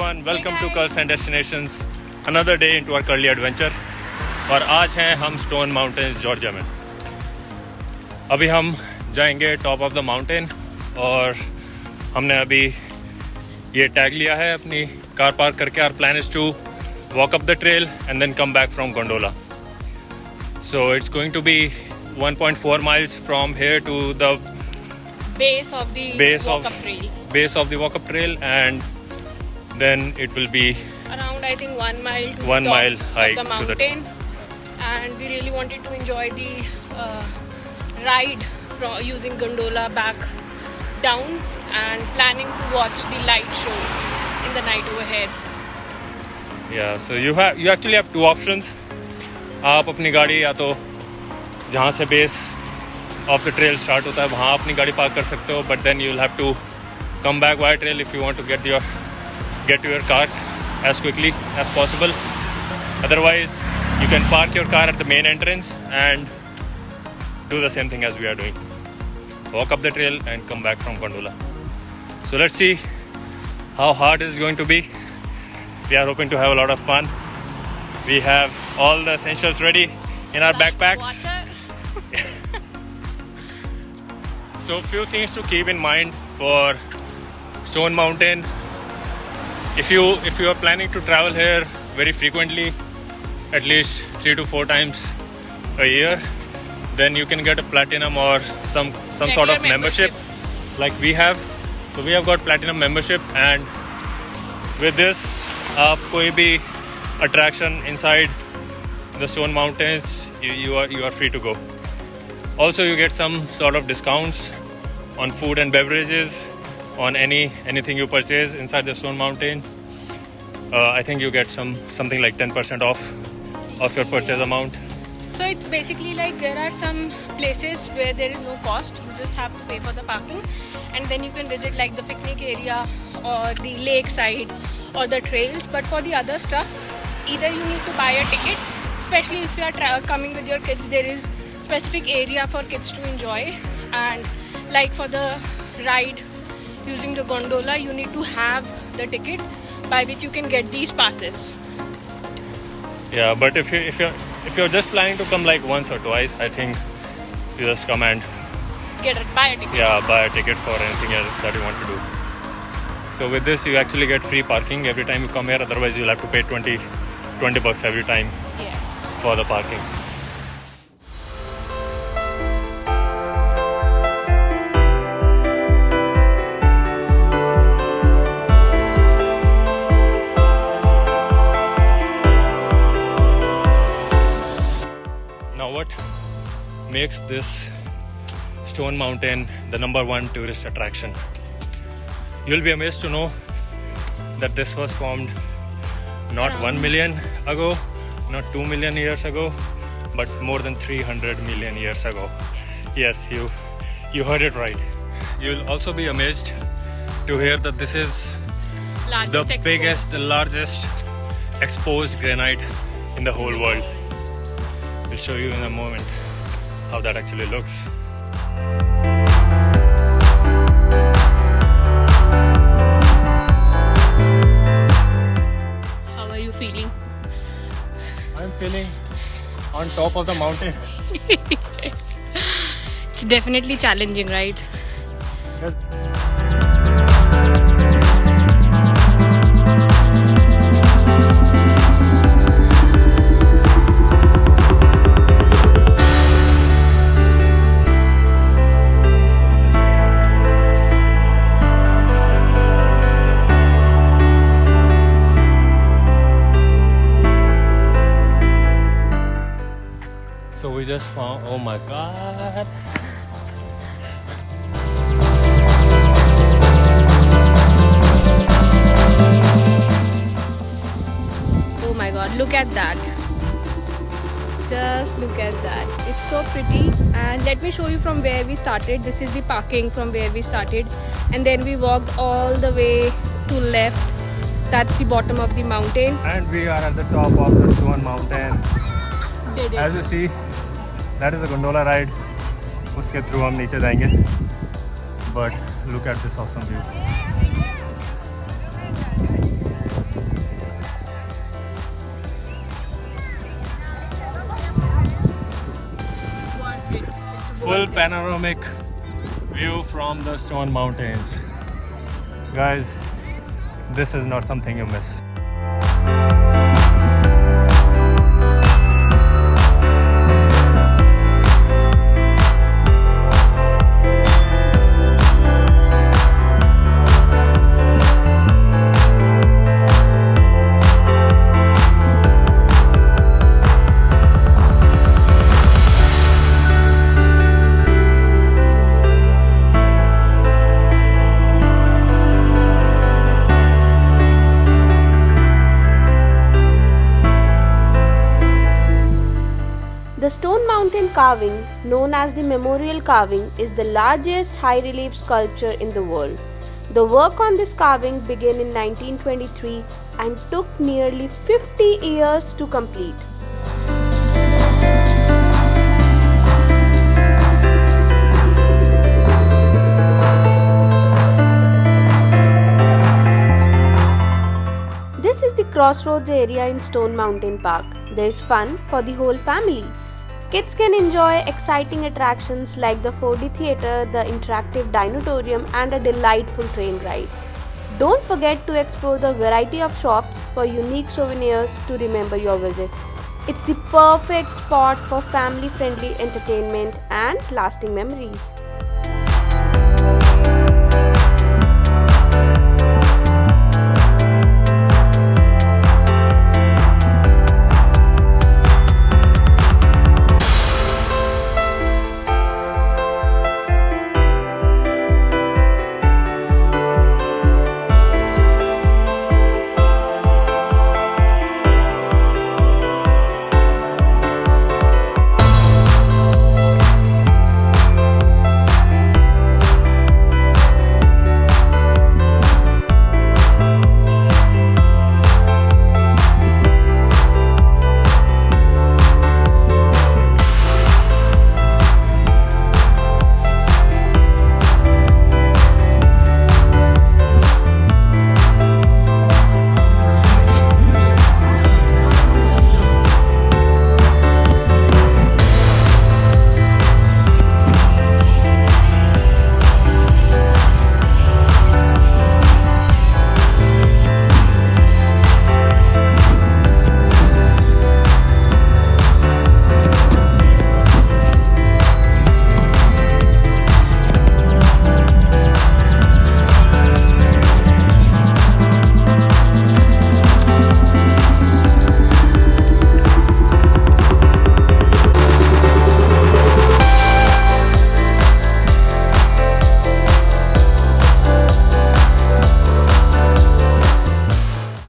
everyone, welcome to Curls and Destinations. Another day into our curly adventure. और आज हैं हम स्टोन माउंटेन्स जॉर्जिया में. अभी हम जाएंगे टॉप ऑफ द माउंटेन और हमने अभी ये टैग लिया है अपनी कार पार्क करके. Our plan is to walk up the trail and then come back from gondola. So it's going to be 1.4 miles from here to the base of the walk-up trail. Base of the walk-up trail, and then it will be around, I think, 1 mile to 1 mile hike of the mountain. And we really wanted to enjoy the ride using gondola back down, and planning to watch the light show in the night over here. Yeah, so you actually have two options. आप अपनी गाड़ी या तो जहाँ से base of the trail start होता है वहाँ अपनी गाड़ी पार्क कर सकते हो, but then you will have to come back by trail if you want to get to your car as quickly as possible. Otherwise, you can park your car at the main entrance and do the same thing as we are doing. Walk up the trail and come back from gondola. So let's see how hard it's going to be. We are hoping to have a lot of fun. We have all the essentials ready in our backpacks. So few things to keep in mind for Stone Mountain. If you are planning to travel here very frequently, at least 3 to 4 times a year, then you can get a platinum or some sort of membership like we have. So we have got platinum membership, and with this आप कोई भी attraction inside the Stone Mountains you are free to go. Also, you get some sort of discounts on food and beverages on anything you purchase inside the Stone Mountain. I think you get something like 10% off of your purchase amount. So it's basically like there are some places where there is no cost. You just have to pay for the parking, and then you can visit like the picnic area or the lake side or the trails. But for the other stuff, either you need to buy a ticket, especially if you are coming with your kids. There is specific area for kids to enjoy, and like for the ride using the gondola, you need to have the ticket by which you can get these passes. Yeah, but if you're just planning to come like once or twice, I think you just come and buy a ticket. Yeah, buy a ticket for anything else that you want to do. So with this, you actually get free parking every time you come here. Otherwise, you'll have to pay $20 every time. Yes. For the parking. What makes this Stone Mountain the #1 tourist attraction? You'll be amazed to know that this was formed not 1 million ago, not 2 million years ago, but more than 300 million years ago. Yes, you heard it right. You'll also be amazed to hear that this is the largest exposed granite in the whole world. We'll show you in a moment how that actually looks. How are you feeling? I'm feeling on top of the mountain. It's definitely challenging, right? Yes. So we just found, oh my god. Oh my god, look at that. Just look at that. It's so pretty. And let me show you from where we started. This is the parking from where we started. And then we walked all the way to left. That's the bottom of the mountain. And we are at the top of the Stone Mountain. As you see, that is a gondola ride. उसके through हम नीचे जाएंगे. But look at this awesome view. full panoramic view from the Stone Mountains. Guys, this is not something you miss. The Stone Mountain carving, known as the Memorial Carving, is the largest high-relief sculpture in the world. The work on this carving began in 1923 and took nearly 50 years to complete. This is the Crossroads area in Stone Mountain Park. There is fun for the whole family. Kids can enjoy exciting attractions like the 4D theatre, the interactive dinosaurium, and a delightful train ride. Don't forget to explore the variety of shops for unique souvenirs to remember your visit. It's the perfect spot for family-friendly entertainment and lasting memories.